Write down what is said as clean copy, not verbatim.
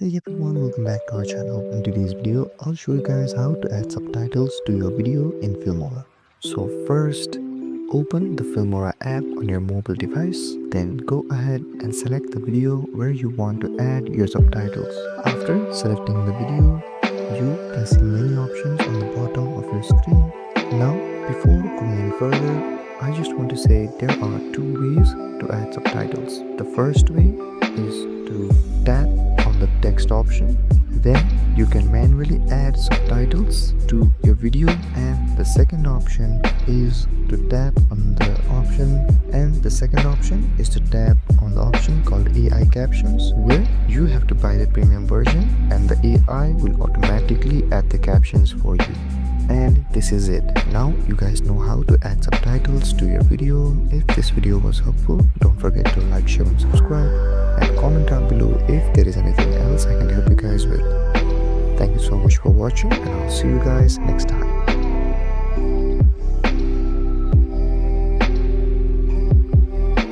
Hey everyone, welcome back to our channel. In today's video, I'll show you guys how to add subtitles to your video in Filmora. So first, open the Filmora app on your mobile device, then go ahead and select the video where you want to add your subtitles. After selecting the video, you can see many options on the bottom of your screen. Now, before going any further, I just want to say there are two ways to add subtitles. The first way is to tap on the text option, then you can manually add subtitles to your video, and the second option is to tap on the option called AI captions, where you have to buy the premium version and the AI will automatically add the captions for you. And this is it. Now you guys know how to add subtitles to your video. If this video was helpful, don't forget to like, share and subscribe, and comment down below if there is anything else I can help you guys with. Thank you so much for watching, and I'll see you guys next time.